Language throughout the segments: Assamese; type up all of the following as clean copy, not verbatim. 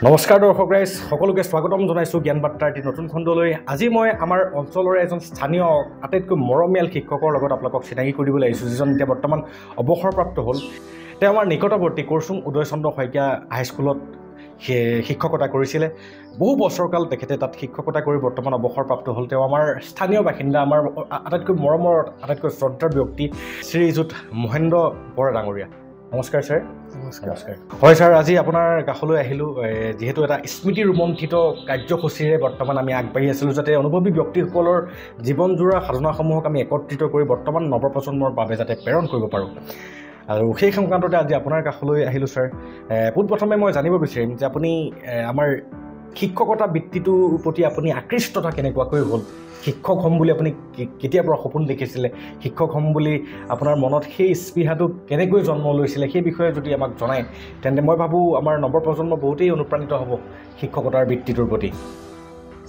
নমস্কাৰ দৰ্শক ৰাইজ সকলোকে স্বাগতম জনাইছোঁ জ্ঞান বাৰ্তাৰ এটি নতুন খণ্ডলৈ। আজি মই আমাৰ অঞ্চলৰে এজন স্থানীয় আটাইতকৈ মৰমীয়াল শিক্ষকৰ লগত আপোনালোকক চিনাকি কৰি দিবলৈ আহিছোঁ, যিজন এতিয়া বৰ্তমান অৱসৰপ্ৰাপ্ত হ'ল। তেওঁ আমাৰ নিকটৱৰ্তী কৰচুং উদয় চন্দ্ৰ শইকীয়া হাইস্কুলত শিক্ষকতা কৰিছিলে। বহু বছৰকাল তেখেতে তাত শিক্ষকতা কৰি বৰ্তমান অৱসৰপ্ৰাপ্ত হ'ল। তেওঁ আমাৰ স্থানীয় বাসিন্দা, আমাৰ আটাইতকৈ মৰমৰ আটাইতকৈ শ্ৰদ্ধাৰ ব্যক্তি শ্ৰীযুত মহেন্দ্ৰ বৰা ডাঙৰীয়া। নমস্কাৰ ছাৰ। নমস্কাৰ। হয় ছাৰ, আজি আপোনাৰ কাষলৈ আহিলোঁ যিহেতু এটা স্মৃতি ৰোমন্থিত কাৰ্যসূচীৰে বৰ্তমান আমি আগবাঢ়ি আছিলোঁ, যাতে অনুভৱী ব্যক্তিসকলৰ জীৱনজোৰা সাধনাসমূহক আমি একত্ৰিত কৰি বৰ্তমান নৱপ্ৰজন্মৰ বাবে যাতে প্ৰেৰণ কৰিব পাৰোঁ। আৰু সেই সংক্ৰান্ততে আজি আপোনাৰ কাষলৈ আহিলোঁ ছাৰ। পোনপ্ৰথমে মই জানিব বিচাৰিম যে আপুনি আমাৰ শিক্ষকতা বৃত্তিটোৰ প্ৰতি আপুনি আকৃষ্টতা কেনেকুৱাকৈ হ'ল? শিক্ষক হ'ম বুলি আপুনি কেতিয়াৰ পৰা সপোন দেখিছিলে? শিক্ষক হ'ম বুলি আপোনাৰ মনত সেই স্পৃহাটো কেনেকৈ জন্ম লৈছিলে, সেই বিষয়ে যদি আমাক জনায় তেন্তে মই ভাবোঁ আমাৰ নৱপ্ৰজন্ম বহুতেই অনুপ্ৰাণিত হ'ব শিক্ষকতাৰ বৃত্তিটোৰ প্ৰতি।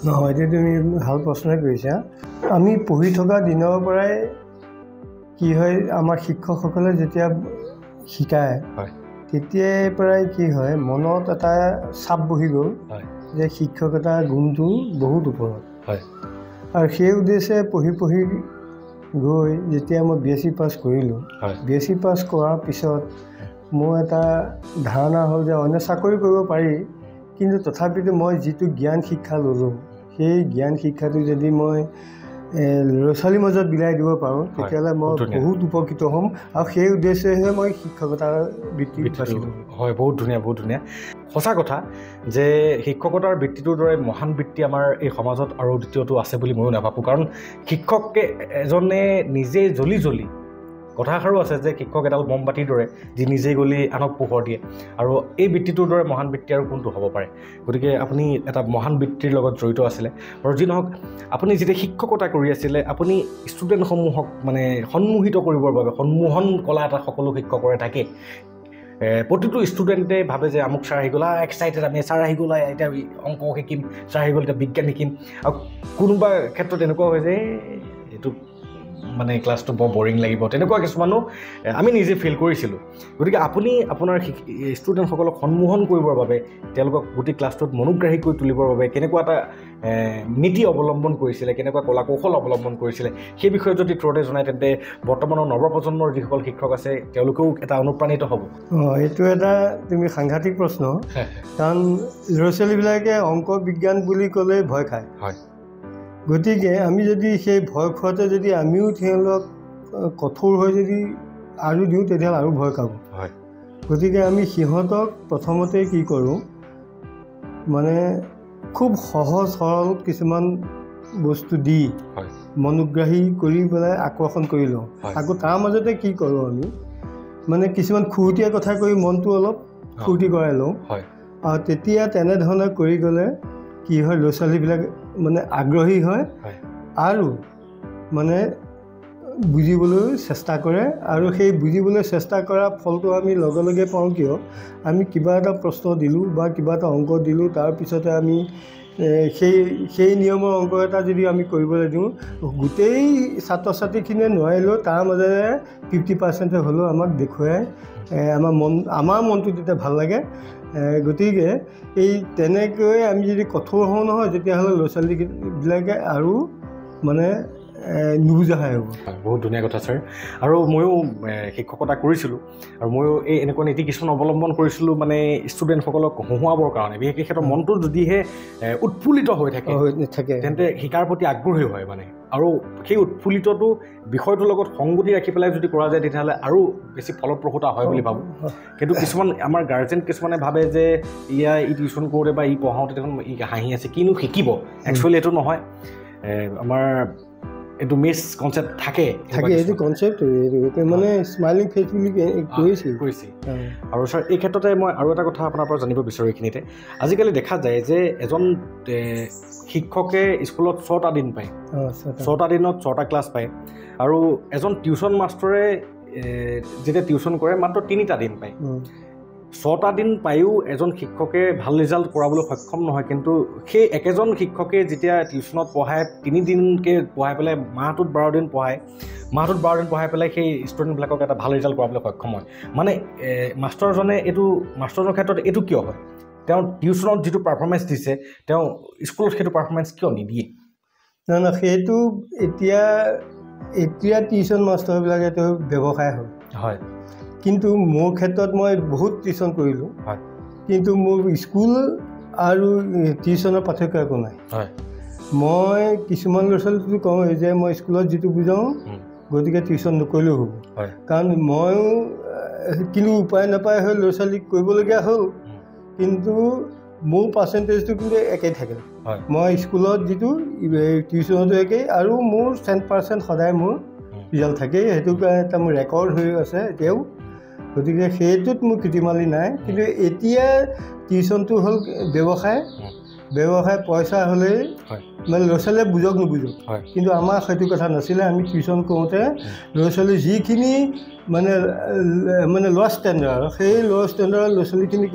নহয়, এতিয়া তুমি ভাল প্ৰশ্নই কৰিছা। আমি পঢ়ি থকা দিনৰ পৰাই কি হয়, আমাৰ শিক্ষকসকলে যেতিয়া শিকায় তেতিয়াৰ পৰাই কি হয়, মনত এটা চাপ বহি গ'ল যে শিক্ষকতাৰ গুণটো বহুত ওপৰত। আৰু সেই উদ্দেশ্যে পঢ়ি গৈ যেতিয়া মই BSc পাছ কৰিলোঁ, BSc পাছ কৰাৰ পিছত মোৰ এটা ধাৰণা হ'ল যে অন্য চাকৰি কৰিব পাৰি, কিন্তু তথাপিতো মই যিটো জ্ঞান শিক্ষা ল'লোঁ সেই জ্ঞান শিক্ষাটো যদি মই ল'ৰা ছোৱালীৰ মাজত বিলাই দিব পাৰোঁ তেতিয়াহ'লে মই বহুত উপকৃত হ'ম। আৰু সেই উদ্দেশ্যেহে মই শিক্ষকতাৰ বৃত্তি বাচিলোঁ। হয়, বহুত ধুনীয়া, বহুত ধুনীয়া। সঁচা কথা যে শিক্ষকতাৰ বৃত্তিটোৰ দৰে মহান বৃত্তি আমাৰ এই সমাজত আৰু দ্বিতীয়টো আছে বুলি ময়ো নাভাবোঁ। কাৰণ শিক্ষকে এজনে নিজে জ্বলি কথাষাৰো আছে যে শিক্ষক এডাল মমবাতিৰ দৰে, যি নিজেই গলি আনক পোহৰ দিয়ে। আৰু এই বৃত্তিটোৰ দৰে মহান বৃত্তি আৰু কোনটো হ'ব পাৰে? গতিকে আপুনি এটা মহান বৃত্তিৰ লগত জড়িত আছিলে। আৰু যি নহওক, আপুনি যেতিয়া শিক্ষকতা কৰি আছিলে আপুনি ষ্টুডেণ্টসমূহক মানে সন্মোহিত কৰিবৰ বাবে সন্মোহন কলা এটা সকলো শিক্ষকৰে থাকে। প্ৰতিটো ষ্টুডেণ্টে ভাবে যে আমুক ছাৰ আহি গ'ল, এক্সাইটেড আমি, ছাৰ আহি গ'ল, এতিয়া অংক শিকিম, ছাৰ আহি গ'ল এতিয়া বিজ্ঞান শিকিম। আৰু কোনোবা ক্ষেত্ৰত এনেকুৱা হয় যে এইটো মানে ক্লাছটো বৰ বৰিং লাগিব, তেনেকুৱা কিছুমানো আমি নিজে ফিল কৰিছিলোঁ। গতিকে আপুনি আপোনাৰ ষ্টুডেণ্টসকলক সন্মোহন কৰিবৰ বাবে, তেওঁলোকক গোটেই ক্লাছটোত মনোগ্ৰাহী কৰি তুলিবৰ বাবে কেনেকুৱা এটা নীতি অৱলম্বন কৰিছিলে, কেনেকুৱা কলা কৌশল অৱলম্বন কৰিছিলে, সেই বিষয়ে যদি থ্ৰুতে জনায় তেন্তে বৰ্তমানৰ নৱপ্ৰজন্মৰ যিসকল শিক্ষক আছে তেওঁলোকেও এটা অনুপ্ৰাণিত হ'ব। এইটো এটা তুমি সাংঘাতিক প্ৰশ্ন। কাৰণ ল'ৰা ছোৱালীবিলাকে অংক বিজ্ঞান বুলি ক'লে ভয় খায়। গতিকে আমি যদি সেই ভয় খোৱাতে যদি আমিও তেওঁলোকক কঠোৰ হৈ যদি আৰু দিওঁ তেতিয়াহ'লে আৰু ভয় খাব। গতিকে আমি সিহঁতক প্ৰথমতে কি কৰোঁ, মানে খুব সহজ সৰল কিছুমান বস্তু দি মনোগ্ৰাহী কৰি পেলাই আকৰ্ষণ কৰি লওঁ। আকৌ তাৰ মাজতে কি কৰোঁ, আমি মানে কিছুমান খুৰুতীয়া কথা কৈ মনটো অলপ ফূৰ্তি কৰাই লওঁ। আৰু তেতিয়া তেনেধৰণে কৰি গ'লে কি হয়, ল'ৰা ছোৱালীবিলাক মানে আগ্ৰহী হয় আৰু মানে বুজিবলৈ চেষ্টা কৰে। আৰু সেই বুজিবলৈ চেষ্টা কৰা ফলটো আমি লগে লগে পাওঁ। কিয়, আমি কিবা এটা প্ৰশ্ন দিলোঁ বা কিবা এটা অংক দিলোঁ, তাৰপিছতে আমি সেই নিয়মৰ অংক এটা যদি আমি কৰিবলৈ দিওঁ, গোটেই ছাত্ৰ ছাত্ৰীখিনিয়ে নোৱাৰিলেও তাৰ মাজেৰে 50% হ'লেও আমাক দেখুৱাই আমাৰ মনটো তেতিয়া ভাল লাগে। গতিকে এই তেনেকৈ আমি যদি কঠোৰ হওঁ নহয়, তেতিয়াহ'লে ল'ৰা ছোৱালীবিলাকে আৰু মানে নুবুজা হৈ হ'ব। বহুত ধুনীয়া কথা ছাৰ। আৰু ময়ো শিক্ষকতা কৰিছিলোঁ, আৰু ময়ো এই এনেকুৱা নীতি কিছুমান অৱলম্বন কৰিছিলোঁ মানে ষ্টুডেণ্টসকলক হহুৱাবৰ কাৰণে। বিশেষকৈ সিহঁতৰ মনটো যদিহে উৎফুল্লিত হৈ থাকে তেন্তে শিকাৰ প্ৰতি আগ্ৰহী হয় মানে। আৰু সেই উৎফুল্লিতটো বিষয়টোৰ লগত সংগতি ৰাখি পেলাই যদি কৰা যায় তেতিয়াহ'লে আৰু বেছি ফলপ্ৰসূতা হয় বুলি ভাবোঁ। কিন্তু কিছুমান আমাৰ গাৰ্জেন কিছুমানে ভাবে যে ই টিউশ্যন কৰোঁতে বা ই পঢ়াওঁতে দেখোন ই হাঁহি আছে, কিনো শিকিব। একচুৱেলি এইটো নহয়, আমাৰ এইটো মিছ কনচেপ্ট থাকে। এইটো কনচেপ্ট মানে স্মাইলিং ফেচ বুলি কৈছে। আৰু ছাৰ এই ক্ষেত্ৰতে মই আৰু এটা কথা আপোনাৰ পৰা জানিব বিচাৰোঁ এইখিনিতে। আজিকালি দেখা যায় যে এজন শিক্ষকে স্কুলত 6টা দিন পায়, 6টা দিনত 6টা ক্লাছ পায়। আৰু এজন টিউশ্যন মাষ্টৰে যেতিয়া টিউশ্যন কৰে মাত্ৰ 3টা দিন পায়। 6টা দিন পায়ো এজন শিক্ষকে ভাল ৰিজাল্ট কৰাবলৈ সক্ষম নহয়। কিন্তু সেই একেজন শিক্ষকে যেতিয়া টিউশ্যনত পঢ়ায়, 3 দিনকৈ পঢ়াই পেলাই মাহটোত 12 দিন পঢ়াই পেলাই সেই ষ্টুডেণ্টবিলাকক এটা ভাল ৰিজাল্ট কৰাবলৈ সক্ষম হয়। মানে মাষ্টৰজনৰ ক্ষেত্ৰত এইটো কিয় হয়? তেওঁ টিউশ্যনত যিটো পাৰফৰ্মেঞ্চ দিছে তেওঁ স্কুলত সেইটো পাৰফৰ্মেঞ্চ কিয় নিদিয়ে? নহয় সেইটো এতিয়া টিউশ্যন মাষ্টৰবিলাকে তেওঁ ব্যৱসায় হ'ল। হয়, কিন্তু মোৰ ক্ষেত্ৰত মই বহুত টিউশ্যন কৰিলোঁ। হয়, কিন্তু মোৰ স্কুল আৰু টিউশ্যনৰ পাৰ্থক্য একো নাই। হয়, মই কিছুমান ল'ৰা ছোৱালীটো কওঁ যে মই স্কুলত যিটো বুজাওঁ গতিকে টিউশ্যন নকৰিলেও হ'ব। হয়, কাৰণ ময়ো কিন্তু উপায় নাপায় হৈ ল'ৰা ছোৱালীক কৰিবলগীয়া হ'ল, কিন্তু মোৰ পাৰ্চেণ্টেজটো কিন্তু একেই থাকে। হয়, মই স্কুলত যিটো টিউশ্যনতো একেই আৰু মোৰ 100% সদায় মোৰ ৰিজাল্ট থাকেই। সেইটো কাৰণে এটা মোৰ ৰেকৰ্ড হৈ আছে এতিয়াও। গতিকে সেইটোত মোৰ কৃতিমালি নাই। কিন্তু এতিয়া টিউশ্যনটো হ'ল ব্যৱসায় পইচা হ'লেই মানে ল'ৰা ছোৱালীয়ে বুজক নুবুজক। কিন্তু আমাৰ সেইটো কথা নাছিলে। আমি টিউশ্যন কৰোঁতে ল'ৰা ছোৱালী যিখিনি মানে ল'ৰ ষ্টেণ্ডাৰ্ড, সেই ল'ৰ ষ্টেণ্ডাৰ্ডৰ ল'ৰা ছোৱালীখিনিক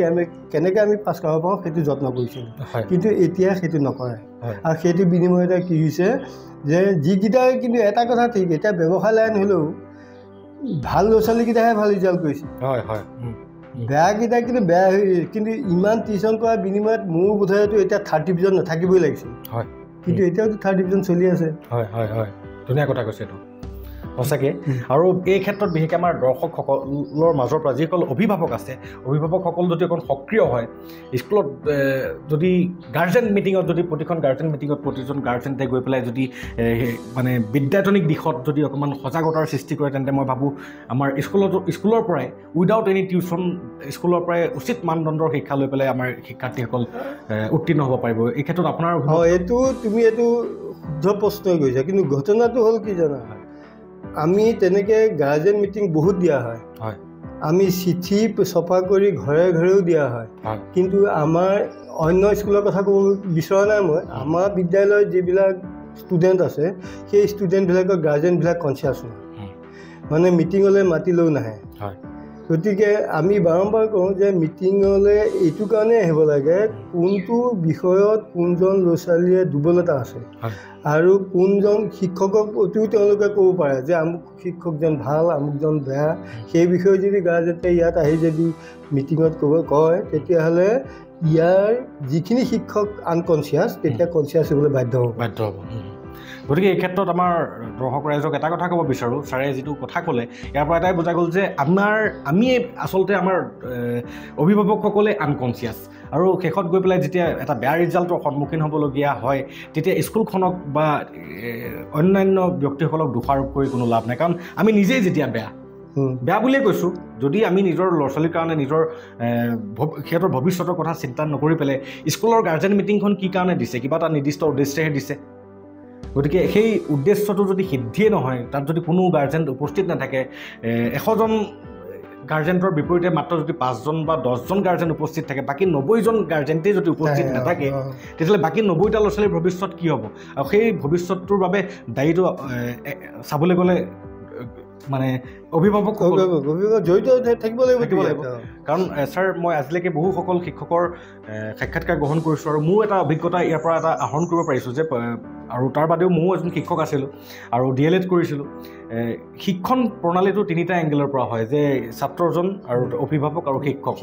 কেনেকৈ আমি পাছ কৰাব পাৰোঁ সেইটো যত্ন কৰিছিলোঁ। কিন্তু এতিয়া সেইটো নকৰে। আৰু সেইটো বিনিময়তে কি হৈছে যে যিকেইটাই কিন্তু এটা কথা ঠিক, এতিয়া ব্যৱসায় লাইন হ'লেও ভাল ল'ৰা ছোৱালীকেইটাহে ভাল ৰিজাল্ট কৰিছে। হয় হয়, বেয়াকেইটা কিন্তু বেয়া হৈ, কিন্তু ইমান টিউশ্যন কৰাৰ বিনিময়ত মোৰ বোধহয়তো এতিয়া 3rd ডিভিজন নাথাকিবই লাগিছিল। হয়, কিন্তু এতিয়াওতো 3rd ডিভিজন চলি আছে। হয় হয় হয়, ধুনীয়া কথা কৈছে এইটো সঁচাকৈ। আৰু এই ক্ষেত্ৰত বিশেষকৈ আমাৰ দৰ্শকসকলৰ মাজৰ পৰা যিসকল অভিভাৱক আছে, অভিভাৱকসকল যদি অকণ সক্ৰিয় হয়, স্কুলত যদি গাৰ্জেন মিটিঙত, যদি প্ৰতিখন গাৰ্জেন মিটিঙত প্ৰতিজন গাৰ্জেনে গৈ পেলাই যদি মানে বিদ্যায়তনিক দিশত যদি অকণমান সজাগতাৰ সৃষ্টি কৰে, তেন্তে মই ভাবোঁ আমাৰ স্কুলৰ পৰাই উইদাউট এনি টিউশ্যন স্কুলৰ পৰাই উচিত মানদণ্ডৰ শিক্ষা লৈ পেলাই আমাৰ শিক্ষাৰ্থীসকল উত্তীৰ্ণ হ'ব পাৰিব। এই ক্ষেত্ৰত আপোনাৰ তুমি এইটো শুদ্ধ প্ৰশ্নই কৈছা। কিন্তু ঘটনাটো হ'ল কি জানা, আমি তেনেকৈ গাৰ্জেন মিটিং বহুত দিয়া হয়। হয়, আমি চিঠি ছপা কৰি ঘৰে ঘৰেও দিয়া হয়। কিন্তু আমাৰ অন্য স্কুলৰ কথা ক'ব বিচৰা নাই মই। আমাৰ বিদ্যালয়ত যিবিলাক ষ্টুডেণ্ট আছে সেই ষ্টুডেণ্টবিলাকৰ গাৰ্জেনবিলাক কনচিয়াছ নহয়, মানে মিটিঙলৈ মাতিলেও নাহে। হয়, গতিকে আমি বাৰম্বাৰ কওঁ যে মিটিঙলৈ এইটো কাৰণে আহিব লাগে, কোনটো বিষয়ত কোনজন ল'ৰা ছোৱালীয়ে দুৰ্বলতা আছে আৰু কোনজন শিক্ষকক প্ৰতিও তেওঁলোকে ক'ব পাৰে যে আমুক শিক্ষকজন ভাল, আমুকজন বেয়া। সেই বিষয়ে যদি গাৰ্জেনে ইয়াত আহি যদি মিটিঙত কয়, তেতিয়াহ'লে ইয়াৰ যিখিনি শিক্ষক আনকনচিয়াছ, তেতিয়া কনচিয়াছ হ'বলৈ বাধ্য হ'ব। গতিকে এই ক্ষেত্ৰত আমাৰ দৰ্শক ৰাইজক এটা কথা ক'ব বিচাৰোঁ, ছাৰে যিটো কথা ক'লে ইয়াৰ পৰা এটাই বুজা গ'ল যে আমিয়ে আচলতে আমাৰ অভিভাৱকসকলে আনকনচিয়াছ। আৰু শেষত গৈ পেলাই যেতিয়া এটা বেয়া ৰিজাল্টৰ সন্মুখীন হ'বলগীয়া হয়, তেতিয়া স্কুলখনক বা অন্যান্য ব্যক্তিসকলক দোষাৰোপ কৰি কোনো লাভ নাই। কাৰণ আমি নিজেই যেতিয়া বেয়া বুলিয়ে কৈছোঁ, যদি আমি নিজৰ ল'ৰা ছোৱালীৰ কাৰণে নিজৰ সিহঁতৰ ভৱিষ্যতৰ কথা চিন্তা নকৰি পেলাই স্কুলৰ গাৰ্জেন মিটিংখন কি কাৰণে দিছে, কিবা এটা নিৰ্দিষ্ট উদ্দেশ্যেহে দিছে। গতিকে সেই উদ্দেশ্যটো যদি সিদ্ধিয়ে নহয়, তাত যদি কোনো গাৰ্জেন উপস্থিত নাথাকে, 100জন গাৰ্জেনৰ বিপৰীতে মাত্ৰ যদি 5জন বা 10জন গাৰ্জেন উপস্থিত থাকে, বাকী 90জন গাৰ্জেণ্টেই যদি উপস্থিত নাথাকে, তেতিয়াহ'লে বাকী 90টা ল'ৰা ছোৱালীৰ ভৱিষ্যত কি হ'ব? আৰু সেই ভৱিষ্যতটোৰ বাবে দায়ীটো চাবলৈ গ'লে মানে অভিভাৱক জড়িত থাকিব লাগিব। কাৰণ ছাৰ, মই আজিলৈকে বহুসকল শিক্ষকৰ সাক্ষাৎকাৰ গ্ৰহণ কৰিছোঁ আৰু মোৰ এটা অভিজ্ঞতা ইয়াৰ পৰা এটা আহৰণ কৰিব পাৰিছোঁ যে, আৰু তাৰ বাদেও ময়ো এজন শিক্ষক আছিলোঁ আৰু DLED কৰিছিলোঁ। শিক্ষণ প্ৰণালীটো 3টা এংগেলৰ পৰা হয়, যে ছাত্ৰজন আৰু অভিভাৱক আৰু শিক্ষক।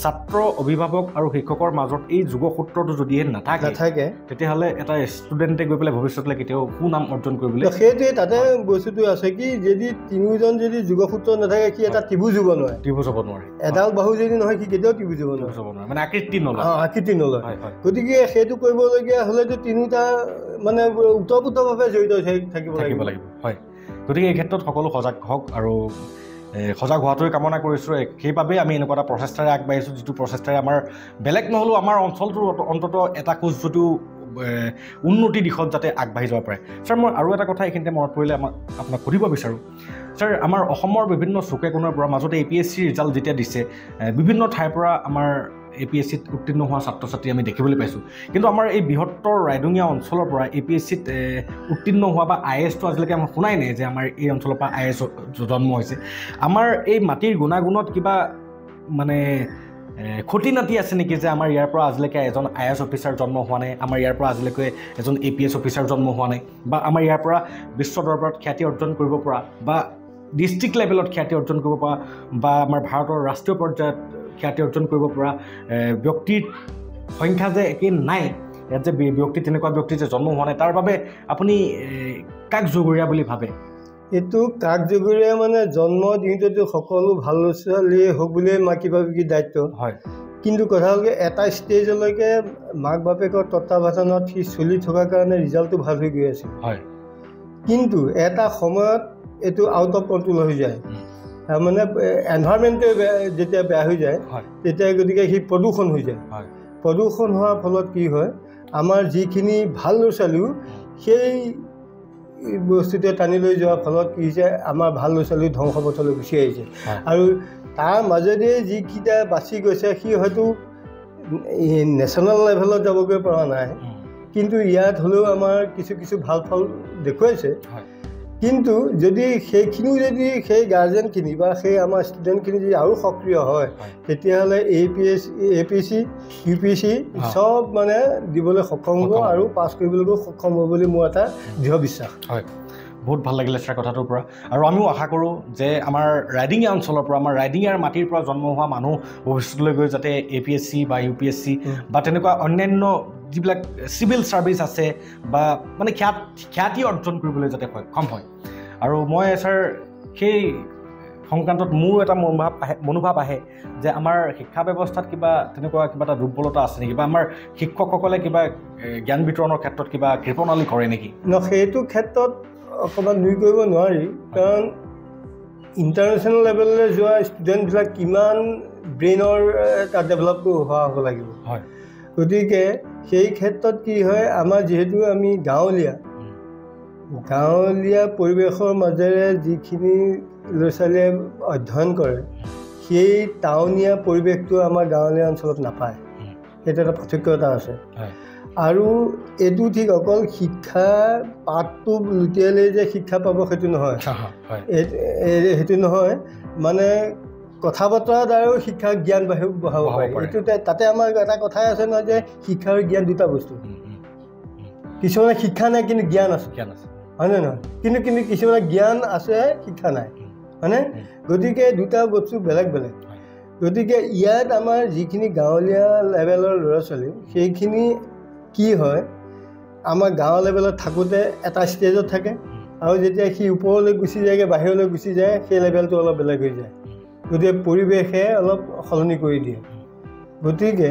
ছাত্ৰ, অভিভাৱক আৰু শিক্ষকৰ মাজত এই যোগসূত্ৰটো যদিহে নাথাকে, তেতিয়াহ'লে এটা ষ্টুডেণ্টে গৈ পেলাই ভৱিষ্যতলৈ কেতিয়াও সুনাম অৰ্জন কৰিবলৈ সেইটোৱে তাতে বস্তুটো আছে কি, যদি 3জন যদি যোগসূত্ৰ নাথাকে, সি এটা ত্ৰিভুজ হ'ব নোৱাৰে। এডাল বাহু যদি নহয়, সি কেতিয়াও ত্ৰিভুজ হ'ব নোৱাৰে, মানে আকৃতি নলয়। গতিকে সেইটো কৰিবলগীয়া হ'লেতো 3টা মানে ওতঃপ্ৰোতভাৱে জড়িত থাকিব লাগিব। হয়, গতিকে এই ক্ষেত্ৰত সকলো সজাগ হওক আৰু সজাগ হোৱাটোৱে কামনা কৰিছোঁ। সেইবাবে আমি এনেকুৱা এটা প্ৰচেষ্টাৰে আগবাঢ়িছোঁ, যিটো প্ৰচেষ্টাৰে আমাৰ বেলেগ নহ'লেও আমাৰ অঞ্চলটোৰ অন্ততঃ এটা খোজ যদিও উন্নতি দিশত যাতে আগবাঢ়ি যাব পাৰে। ছাৰ, মই আৰু এটা কথা এইখিনিতে মনত পৰিলে আপোনাক সুধিব বিচাৰোঁ। ছাৰ, আমাৰ অসমৰ বিভিন্ন চুকে কোণৰ পৰা মাজতে APSC ৰিজাল্ট যেতিয়া দিছে, বিভিন্ন ঠাইৰ পৰা আমাৰ APSCত উত্তীৰ্ণ হোৱা ছাত্ৰ ছাত্ৰী আমি দেখিবলৈ পাইছোঁ। কিন্তু আমাৰ এই বৃহত্তৰ ৰাইডঙীয়া অঞ্চলৰ পৰা APSCত উত্তীৰ্ণ হোৱা বা IASটো আজিলৈকে আমাৰ শুনাই নাই যে আমাৰ এই অঞ্চলৰ পৰা IAS জন্ম হৈছে। আমাৰ এই মাটিৰ গুণাগুণত কিবা মানে খুঁটি নাতি আছে নেকি, যে আমাৰ ইয়াৰ পৰা আজিলৈকে এজন IAS অফিচাৰ জন্ম হোৱা নাই, আমাৰ ইয়াৰ পৰা আজিলৈকে এজন APS অফিচাৰ জন্ম হোৱা নাই, বা আমাৰ ইয়াৰ পৰা বিশ্ব দৰবাৰত খ্যাতি অৰ্জন কৰিব পৰা বা ডিষ্ট্ৰিক্ট লেভেলত খ্যাতি অৰ্জন কৰিব পৰা বা আমাৰ ভাৰতৰ ৰাষ্ট্ৰীয় পৰ্যায়ত খ্যাতি অৰ্জন কৰিব পৰা ব্যক্তিৰ সংখ্যা যে একেই নাই, ইয়াত যে ব্যক্তি তেনেকুৱা ব্যক্তি যে জন্ম হোৱা নাই, তাৰ বাবে আপুনি কাক জগৰীয়া বুলি ভাবে? এইটো কাক জগৰীয়া মানে জন্ম দিওঁতেতো সকলো ভাল ল'ৰা ছোৱালীয়ে হওক বুলিয়ে মাকি বাপেকি দায়িত্ব হয়, কিন্তু কথা হ'ল কি এটা ষ্টেজলৈকে মাক বাপেকৰ তত্বাৱধানত সি চলি থকাৰ কাৰণে ৰিজাল্টটো ভাল হৈ গৈ আছিল হয়, কিন্তু এটা সময়ত এইটো আউট অফ কণ্ট্ৰল হৈ যায়, তাৰমানে এনভাইৰমেণ্টে যেতিয়া বেয়া হৈ যায় তেতিয়া গতিকে সি প্ৰদূষণ হৈ যায়। প্ৰদূষণ হোৱাৰ ফলত কি হয়, আমাৰ যিখিনি ভাল ল'ৰা ছোৱালীও সেই বস্তুটোৱে টানি লৈ যোৱাৰ ফলত কি হৈছে, আমাৰ ভাল ল'ৰা ছোৱালী ধ্বংস পথলৈ গুচি আহিছে। আৰু তাৰ মাজেদি যিকেইটা বাচি গৈছে সি হয়তো নেশ্যনেল লেভেলত যাবগৈ পৰা নাই, কিন্তু ইয়াত হ'লেও আমাৰ কিছু কিছু ভাল ফল দেখুৱাইছে। কিন্তু যদি সেইখিনিও যদি সেই গাৰ্জেনখিনি বা সেই আমাৰ ষ্টুডেণ্টখিনি যদি আৰু সক্ৰিয় হয় তেতিয়াহ'লে APSC UPSC চব মানে দিবলৈ সক্ষম হ'ব আৰু পাছ কৰিবলৈও সক্ষম হ'ব বুলি মোৰ এটা দৃঢ় বিশ্বাস হয়। বহুত ভাল লাগিলে ছাৰ কথাটোৰ পৰা, আৰু আমিও আশা কৰোঁ যে আমাৰ ৰাইডিঙীয়া অঞ্চলৰ পৰা, আমাৰ ৰাইডিঙীয়াৰ মাটিৰ পৰা জন্ম হোৱা মানুহ ভৱিষ্যতলৈ গৈ যাতে APSC বা UPSC বা তেনেকুৱা অন্যান্য যিবিলাক চিভিল ছাৰ্ভিচ আছে বা মানে খ্যাতি অৰ্জন কৰিবলৈ যাতে সক্ষম হয়। আৰু মই ছাৰ সেই সংক্ৰান্তত মোৰ এটা মনোভাৱ আহে যে আমাৰ শিক্ষা ব্যৱস্থাত কিবা তেনেকুৱা কিবা এটা দুৰ্বলতা আছে নেকি, বা আমাৰ শিক্ষকসকলে কিবা জ্ঞান বিতৰণৰ ক্ষেত্ৰত কিবা কৃপণালী কৰে নেকি? সেইটো ক্ষেত্ৰত অকণমান নুই কৰিব নোৱাৰি, কাৰণ ইণ্টাৰনেশ্যনেল লেভেললৈ যোৱা ষ্টুডেণ্টবিলাক কিমান ব্ৰেইনৰ এটা ডেভেলপ হোৱা হ'ব লাগিব হয়। গতিকে সেই ক্ষেত্ৰত কি হয়, আমাৰ যিহেতু আমি গাঁৱলীয়া পৰিৱেশৰ মাজেৰে যিখিনি ল'ৰা ছোৱালীয়ে অধ্যয়ন কৰে সেই টাউনীয়া পৰিৱেশটো আমাৰ গাঁৱলীয়া অঞ্চলত নাপায়, সেইটো এটা পাৰ্থক্যতা আছে। আৰু এইটো ঠিক অকল শিক্ষা পাঠটো লুটিয়ালেই যে শিক্ষা পাব সেইটো নহয়, সেইটো নহয়, মানে কথা বতৰাৰ দ্বাৰাও শিক্ষাৰ জ্ঞান বঢ়াব পাৰি। এইটো তাতে আমাৰ এটা কথাই আছে নহয় যে শিক্ষা আৰু জ্ঞান দুটা বস্তু। কিছুমানে শিক্ষা নাই কিন্তু জ্ঞান আছে, হয়নে নহয়? কিন্তু কিছুমানে জ্ঞান আছে শিক্ষা নাই, হয়নে? গতিকে দুটা বস্তু বেলেগ বেলেগ। গতিকে ইয়াত আমাৰ যিখিনি গাঁৱলীয়া লেভেলৰ ল'ৰা ছোৱালী সেইখিনি কি হয়, আমাৰ গাঁৱৰ লেভেলত থাকোঁতে এটা ষ্টেজত থাকে, আৰু যেতিয়া সি ওপৰলৈ গুচি যায়গৈ, বাহিৰলৈ গুচি যায়, সেই লেভেলটো অলপ বেলেগ হৈ যায়। গতিকে পৰিৱেশে অলপ সলনি কৰি দিয়ে। গতিকে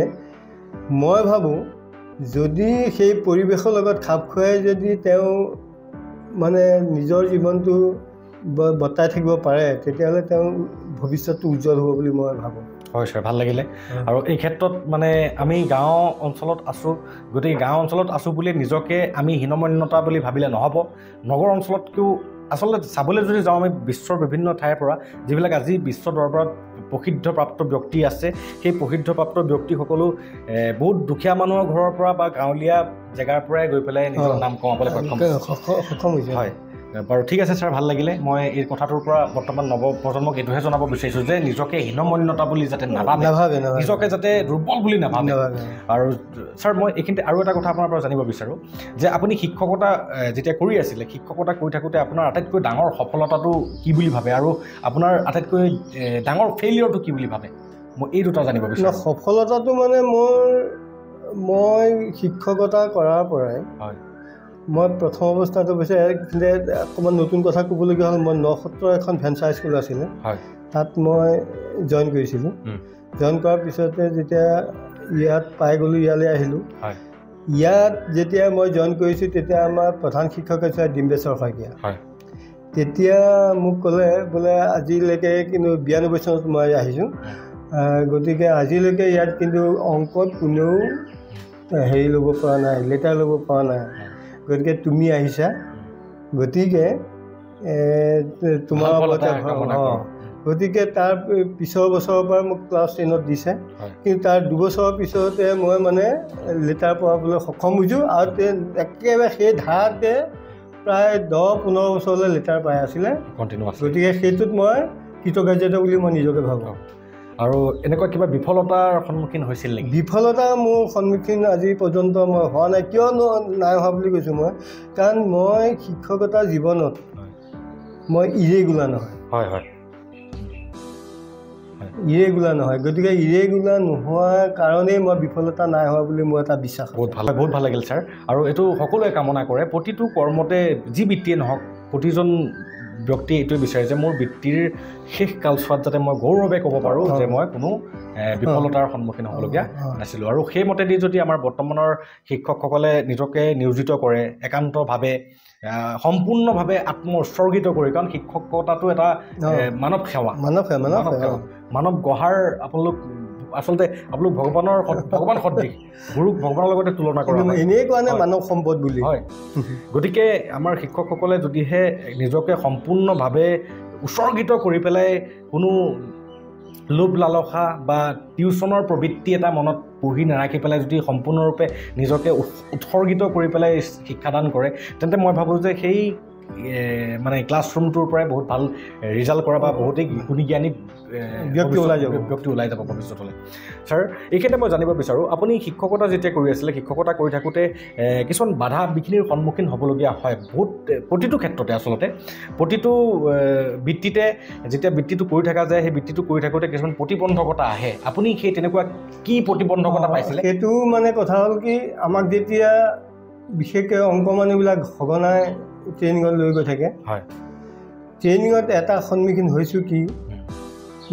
মই ভাবোঁ যদি সেই পৰিৱেশৰ লগত খাপ খুৱাই যদি তেওঁ মানে নিজৰ জীৱনটো বৰ্তাই থাকিব পাৰে তেতিয়াহ'লে তেওঁ ভৱিষ্যতটো উজ্জ্বল হ'ব বুলি মই ভাবোঁ। হয় ছাৰ, ভাল লাগিলে। আৰু এই ক্ষেত্ৰত মানে আমি গাঁও অঞ্চলত আছোঁ, গতিকে গাঁও অঞ্চলত আছোঁ বুলি নিজকে আমি হীনমন্যতা বুলি ভাবিলে নহ'ব। নগৰ অঞ্চলতকৈও আচলতে চাবলৈ যদি যাওঁ আমি বিশ্বৰ বিভিন্ন ঠাইৰ পৰা যিবিলাক আজি বিশ্ব দৰবাৰত প্ৰসিদ্ধপ্ৰাপ্ত ব্যক্তি আছে, সেই প্ৰসিদ্ধপ্ৰাপ্ত ব্যক্তিসকলো বহুত দুখীয়া মানুহৰ ঘৰৰ পৰা বা গাঁৱলীয়া জেগাৰ পৰাই গৈ পেলাই নিজৰ নাম কমাবলৈ সক্ষম হৈছে। হয় বাৰু, ঠিক আছে ছাৰ, ভাল লাগিলে। মই এই কথাটোৰ পৰা বৰ্তমান নৱপ্ৰজন্মক এইটোহে জনাব বিচাৰিছোঁ যে নিজকে হীনমন্যতা বুলি যাতে নাভাবে, নিজকে যাতে দুৰ্বল বুলি নাভাবে। আৰু ছাৰ মই এইখিনিতে আৰু এটা কথা আপোনাৰ পৰা জানিব বিচাৰোঁ যে আপুনি শিক্ষকতা যেতিয়া কৰি আছিলে, শিক্ষকতা কৰি থাকোঁতে আপোনাৰ আটাইতকৈ ডাঙৰ সফলতাটো কি বুলি ভাবে, আৰু আপোনাৰ আটাইতকৈ ডাঙৰ ফেইলিয়ৰটো কি বুলি ভাবে? মই এই দুটা জানিব বিচাৰোঁ। সফলতাটো মানে মই শিক্ষকতা কৰাৰ পৰাই হয়, মই প্ৰথম অৱস্থাটো হৈছে অকণমান নতুন কথা ক'বলগীয়া হ'ল। মই নসত্ৰৰ এখন ভেঞ্চাৰ স্কুল আছিলে, তাত মই জইন কৰিছিলোঁ। জইন কৰাৰ পিছতে যেতিয়া ইয়াত পাই গ'লোঁ, ইয়ালৈ আহিলোঁ। ইয়াত যেতিয়া মই জইন কৰিছোঁ তেতিয়া আমাৰ প্ৰধান শিক্ষক আছিলে ডিম্বেশ্বৰ শইকীয়া। তেতিয়া মোক ক'লে বোলে আজিলৈকে কিন্তু 92 চনত মই আহিছোঁ, গতিকে আজিলৈকে ইয়াত কিন্তু অংকত কোনেও হেৰি ল'ব পৰা নাই, লেটাৰ ল'ব পৰা নাই। গতিকে তুমি আহিছা, গতিকে তোমাৰ গতিকে তাৰ পিছৰ বছৰৰ পৰা মোক ক্লাছ 10ত দিছে, কিন্তু তাৰ 2 বছৰৰ পিছতে মই মানে লেটাৰ পোৱাবলৈ সক্ষম হৈছোঁ। আৰু একেবাৰে সেই ধাৰাতে প্ৰায় 10-15 বছৰলৈ লেটাৰ পাই আছিলে। গতিকে সেইটোত মই কৃতকাৰ্যতা বুলি মই নিজকে ভাবোঁ। আৰু এনেকুৱা কিবা বিফলতাৰ সন্মুখীন হৈছিল নেকি? বিফলতা মোৰ সন্মুখীন আজি পৰ্যন্ত মই হোৱা নাই। কিয় নাই হোৱা বুলি কৈছোঁ মই, কাৰণ মই শিক্ষকতা জীৱনত মই ইৰেগুলাৰ নহয়। ইৰেগুলাৰ নহয় গতিকে ইৰেগুলাৰ নোহোৱাৰ কাৰণেই মই বিফলতা নাই হোৱা বুলি মোৰ এটা বিশ্বাস বহুত ভাল লাগিল ছাৰ আৰু এইটো সকলোৱে কামনা কৰে প্ৰতিটো কৰ্মতে যি বৃত্তিয়ে নহওক প্ৰতিজন ব্যক্তিয়ে এইটোৱে বিচাৰে যে মোৰ বৃত্তিৰ শেষ কালছোৱাত যাতে মই গৌৰৱে ক'ব পাৰোঁ যে মই কোনো বিফলতাৰ সন্মুখীন হ'বলগীয়া নাছিলোঁ আৰু সেইমতেদি যদি আমাৰ বৰ্তমানৰ শিক্ষকসকলে নিজকে নিয়োজিত কৰে একান্তভাৱে সম্পূৰ্ণভাৱে আত্ম উৎসৰ্গিত কৰি কাৰণ শিক্ষকতাটো এটা মানৱ সেৱা মানৱ গঢ়াৰ আপোনালোক ভগৱান সদৃশ গুৰুক ভগৱানৰ লগতে তুলনা কৰা এনেই কোৱা নাই মানৱ সম্পদ বুলি হয় গতিকে আমাৰ শিক্ষকসকলে যদিহে নিজকে সম্পূৰ্ণভাৱে উৎসৰ্গিত কৰি পেলাই কোনো লোভ লালসা বা টিউশ্যনৰ প্ৰবৃত্তি এটা মনত পুহি নাৰাখি পেলাই যদি সম্পূৰ্ণৰূপে নিজকে উৎসৰ্গিত কৰি পেলাই শিক্ষাদান কৰে তেন্তে মই ভাবোঁ যে সেই মানে ক্লাছৰুমটোৰ পৰাই বহুত ভাল ৰিজাল্ট কৰা বা বহুতেই গুণী জ্ঞানী ব্যক্তি ওলাই যাব ভৱিষ্যতলৈ ছাৰ এইখিনিতে মই জানিব বিচাৰোঁ আপুনি শিক্ষকতা যেতিয়া কৰি আছিলে শিক্ষকতা কৰি থাকোঁতে কিছুমান বাধা বিঘিনিৰ সন্মুখীন হ'বলগীয়া হয় বহুত প্ৰতিটো ক্ষেত্ৰতে আচলতে প্ৰতিটো বৃত্তিতে যেতিয়া বৃত্তিটো কৰি থকা যায় সেই বৃত্তিটো কৰি থাকোঁতে কিছুমান প্ৰতিবন্ধকতা আহে আপুনি সেই তেনেকুৱা কি প্ৰতিবন্ধকতা পাইছিলে সেইটো মানে কথা হ'ল কি আমাক যেতিয়া বিশেষকৈ অংক মানুহবিলাক সঘনাই ট্ৰেইনিঙত লৈ গৈ থাকে হয় ট্ৰেইনিঙত এটা সন্মুখীন হৈছোঁ কি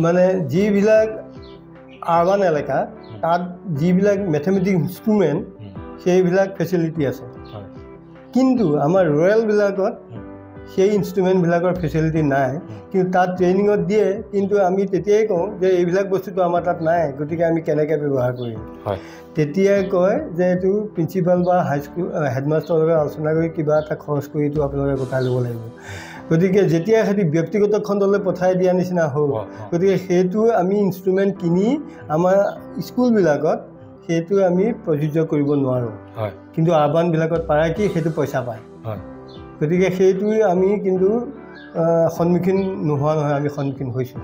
মানে যিবিলাক আৰবান এলেকা তাত যিবিলাক মেথমেটিক্স ইনষ্ট্ৰুমেণ্ট সেইবিলাক ফেচিলিটি আছে কিন্তু আমাৰ ৰুৰেলবিলাকত সেই ইনষ্ট্ৰুমেণ্টবিলাকৰ ফেচিলিটি নাই কিন্তু তাত ট্ৰেইনিঙত দিয়ে কিন্তু আমি তেতিয়াই কওঁ যে এইবিলাক বস্তুটো আমাৰ তাত নাই গতিকে আমি কেনেকৈ ব্যৱহাৰ কৰিম তেতিয়াই কয় যে এইটো প্ৰিন্সিপাল বা হাইস্কুল হেডমাষ্টাৰৰ লগত আলোচনা কৰি কিবা এটা খৰচ কৰি এইটো আপোনালোকে গোটাই ল'ব লাগিব গতিকে যেতিয়া সিহঁতি ব্যক্তিগত খণ্ডলৈ পঠাই দিয়া নিচিনা হ'ল গতিকে সেইটো আমি ইনষ্ট্ৰুমেণ্ট কিনি আমাৰ স্কুলবিলাকত সেইটো আমি প্ৰযোজ্য কৰিব নোৱাৰোঁ কিন্তু আৰবানবিলাকত পাৰে কি সেইটো পইচা পায় গতিকে সেইটোৱে আমি কিন্তু সন্মুখীন নোহোৱা নহয় আমি সন্মুখীন হৈছোঁ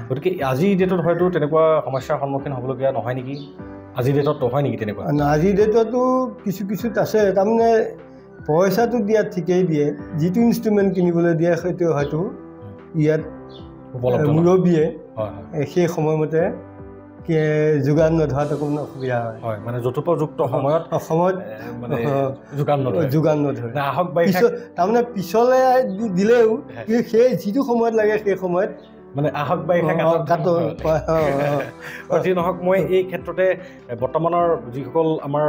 গতিকে আজিৰ ডেটত হয়তো তেনেকুৱা সমস্যাৰ সন্মুখীন হ'বলগীয়া নহয় নেকি আজিৰ ডেটত নহয় নেকি তেনেকুৱা আজিৰ ডেটতো কিছুত আছে তাৰমানে পইচাটো দিয়াত ঠিকেই দিয়ে যিটো ইনষ্ট্ৰুমেণ্ট কিনিবলৈ দিয়ে সেইটো হয়তো ইয়াত মুৰব্বীয়ে সেই সময়মতে যোগান নধৰাটো কোনো অসুবিধা হয় মানে যথোপযুক্ত সময়ত মানে যোগান নধৰে তাৰমানে পিছলৈ দিলেও সেই যিটো সময়ত লাগে সেই সময়ত মানে আহক বাৰিষা যি নহওক মই এই ক্ষেত্ৰতে বৰ্তমানৰ যিসকল আমাৰ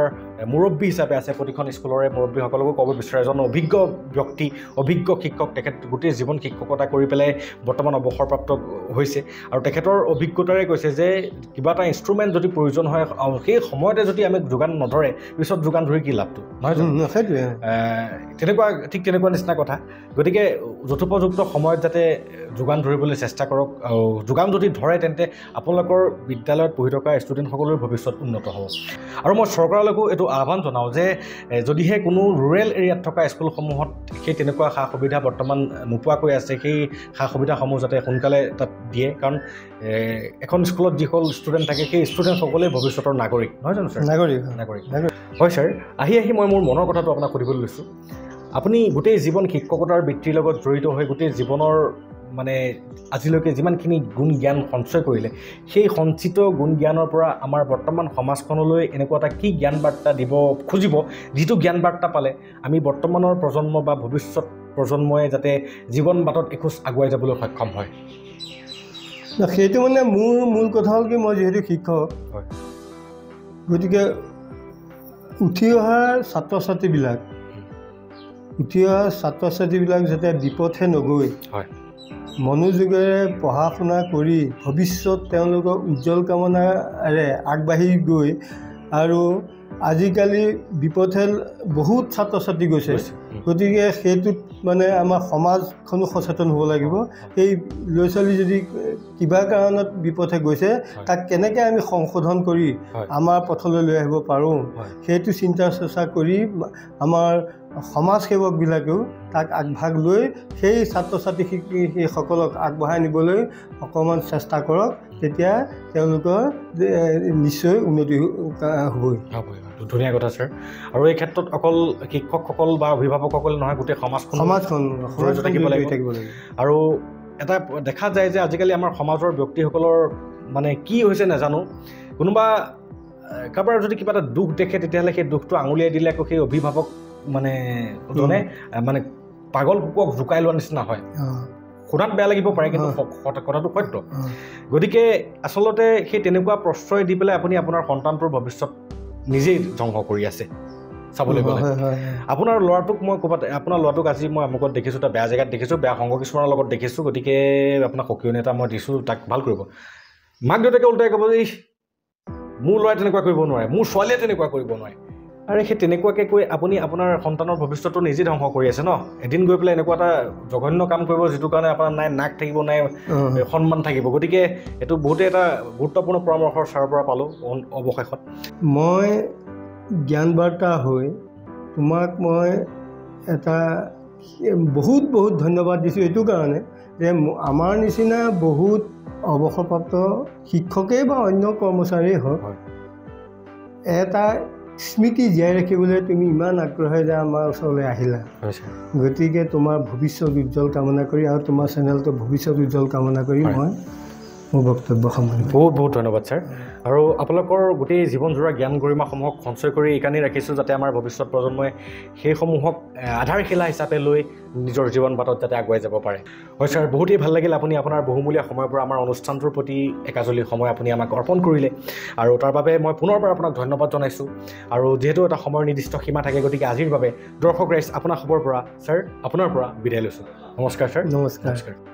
মুৰব্বী হিচাপে আছে প্ৰতিখন স্কুলৰে মুৰব্বীসকলকো ক'ব বিচাৰোঁ এজন অভিজ্ঞ ব্যক্তি অভিজ্ঞ শিক্ষক তেখেত গোটেই জীৱন শিক্ষকতা কৰি পেলাই বৰ্তমান অৱসৰপ্ৰাপ্ত হৈছে আৰু তেখেতৰ অভিজ্ঞতাৰে কৈছে যে কিবা এটা ইনষ্ট্ৰুমেণ্ট যদি প্ৰয়োজন হয় সেই সময়তে যদি আমি যোগান নধৰে পিছত যোগান ধৰি কি লাভটো নহয় জানো সেইটোৱে তেনেকুৱা নিচিনা কথা গতিকে যথোপযুক্ত সময়ত যাতে যোগান ধৰিবলৈ চেষ্টা কৰক আৰু যোগান যদি ধৰে তেন্তে আপোনালোকৰ বিদ্যালয়ত পঢ়ি থকা ষ্টুডেণ্টসকলৰ ভৱিষ্যত উন্নত হ'ব আৰু মই চৰকাৰলৈকো এইটো আহ্বান জনাওঁ যে যদিহে কোনো ৰুৰেল এৰিয়াত থকা স্কুলসমূহত সেই তেনেকুৱা সা সুবিধা বৰ্তমান নোপোৱাকৈ আছে সেই সা সুবিধাসমূহ যাতে সোনকালে তাত দিয়ে কাৰণ এখন স্কুলত যিসকল ষ্টুডেণ্ট থাকে সেই ষ্টুডেণ্টসকলেই ভৱিষ্যতৰ নাগৰিক নহয় জানো ছাৰ নাগৰিক হয় ছাৰ আহি মই মোৰ মনৰ কথাটো আপোনাক সুধিবলৈ লৈছোঁ আপুনি গোটেই জীৱন শিক্ষকতাৰ বৃত্তিৰ লগত জড়িত হৈ গোটেই জীৱনৰ মানে আজিলৈকে যিমানখিনি গুণ জ্ঞান সঞ্চয় কৰিলে সেই সঞ্চিত গুণ জ্ঞানৰ পৰা আমাৰ বৰ্তমান সমাজখনলৈ এনেকুৱা এটা কি জ্ঞান বাৰ্তা দিব খুজিব যিটো জ্ঞান বাৰ্তা পালে আমি বৰ্তমানৰ প্ৰজন্ম বা ভৱিষ্যত প্ৰজন্মই যাতে জীৱন বাটত এখোজ আগুৱাই যাবলৈ সক্ষম হয় সেইটো মানে মোৰ মূল কথা হ'ল কি মই যিহেতু শিক্ষক হয় গতিকে উঠি অহা ছাত্ৰ ছাত্ৰীবিলাক যাতে বিপথে নগৈ হয় মনোযোগেৰে পঢ়া শুনা কৰি ভৱিষ্যত তেওঁলোকৰ উজ্জ্বল কামনাৰে আগবাঢ়ি গৈ আৰু আজিকালি বিপথে বহুত ছাত্ৰ ছাত্ৰী গৈছে গতিকে সেইটোত মানে আমাৰ সমাজখনো সচেতন হ'ব লাগিব সেই ল'ৰা ছোৱালী যদি কিবা কাৰণত বিপথে গৈছে তাক কেনেকৈ আমি সংশোধন কৰি আমাৰ পথলৈ লৈ আহিব পাৰোঁ সেইটো চিন্তা চৰ্চা কৰি আমাৰ সমাজসেৱকবিলাকেও তাক আগভাগ লৈ সেই ছাত্ৰ ছাত্ৰীসকলক আগবঢ়াই নিবলৈ অকণমান চেষ্টা কৰক তেতিয়া তেওঁলোকৰ নিশ্চয় উন্নতি হ'বই ধুনীয়া কথা ছাৰ আৰু এই ক্ষেত্ৰত অকল শিক্ষকসকল বা অভিভাৱকসকল নহয় গোটেই সমাজখন জড়িত থাকিব লাগিব আৰু এটা দেখা যায় যে আজিকালি আমাৰ সমাজৰ ব্যক্তিসকলৰ মানে কি হৈছে নাজানো, কোনোবা কাৰোবাৰ যদি কিবা এটা দুখ দেখে তেতিয়াহ'লে সেই দুখটো আঙুলিয়াই দিলে আকৌ সেই অভিভাৱক মানে জনে মানে পাগল কুকুৰক জোকাই লোৱা নিচিনা হয়। শুনাত বেয়া লাগিব পাৰে, কিন্তু কথাটো সত্য। গতিকে আচলতে সেই তেনেকুৱা প্ৰশ্ৰয় দি পেলাই আপুনি আপোনাৰ সন্তানটোৰ ভৱিষ্যত নিজেই ধ্বংস কৰি আছে চাবলৈ গ'লে। আপোনাৰ ল'ৰাটোক মই ক'ৰবাত আপোনাৰ ল'ৰাটোক আজি মই আমুকত দেখিছোঁ, এটা বেয়া জেগাত দেখিছোঁ, বেয়া সংগ কিছুমানৰ লগত দেখিছোঁ, গতিকে আপোনাক সকিয়নি এটা মই দিছোঁ, তাক ভাল কৰিব। মাক দেউতাকে ওলটাই ক'ব যে মোৰ ল'ৰাই তেনেকুৱা কৰিব নোৱাৰে, মোৰ ছোৱালীয়ে তেনেকুৱা কৰিব নোৱাৰে। আৰু সেই তেনেকুৱাকৈ কৈ আপুনি আপোনাৰ সন্তানৰ ভৱিষ্যতটো নিজেই ধ্বংস কৰি আছে ন। এদিন গৈ পেলাই এনেকুৱা এটা জঘন্য কাম কৰিব যিটো কাৰণে আপোনাৰ নাই নাক থাকিব, নাই সন্মান থাকিব। গতিকে এইটো বহুতেই এটা গুৰুত্বপূৰ্ণ পৰামৰ্শৰ ছাৰৰ পৰা পালোঁ অৱশেষত। মই জ্ঞান বাৰ্তা হৈ তোমাক মই এটা বহুত বহুত ধন্যবাদ দিছোঁ এইটো কাৰণে যে আমাৰ নিচিনা বহুত অৱসৰপ্ৰাপ্ত শিক্ষকেই বা অন্য কৰ্মচাৰীয়ে হওক, এটা স্মৃতি জীয়াই ৰাখিবলৈ তুমি ইমান আগ্ৰহেৰে যে আমাৰ ওচৰলৈ আহিলা। গতিকে তোমাৰ ভৱিষ্যত উজ্জ্বল কামনা কৰি আৰু তোমাৰ চেনেলটোৰ ভৱিষ্যত উজ্জ্বল কামনা কৰি মই মোৰ বক্তব্য সামৰিছোঁ। বহুত বহুত ধন্যবাদ ছাৰ। আৰু আপোনালোকৰ গোটেই জীৱনজোৰা জ্ঞান গৰিমাসমূহক সঞ্চয় কৰি এইকাৰণেই ৰাখিছোঁ যাতে আমাৰ ভৱিষ্যত প্ৰজন্মই সেইসমূহক আধাৰশিলা হিচাপে লৈ নিজৰ জীৱন বাটত যাতে আগুৱাই যাব পাৰে। হয় ছাৰ, বহুতেই ভাল লাগিল আপুনি আপোনাৰ বহুমূলীয়া সময়ৰ পৰা আমাৰ অনুষ্ঠানটোৰ প্ৰতি একাজলি সময় আপুনি আমাক অৰ্পণ কৰিলে, আৰু তাৰ বাবে মই পুনৰবাৰ আপোনাক ধন্যবাদ জনাইছোঁ। আৰু যিহেতু এটা সময়ৰ নিৰ্দিষ্ট সীমা থাকে, গতিকে আজিৰ বাবে দৰ্শক ৰাইজ আপোনাৰ খবৰ পৰা ছাৰ আপোনাৰ পৰা বিদায় লৈছোঁ। নমস্কাৰ ছাৰ। নমস্কাৰ।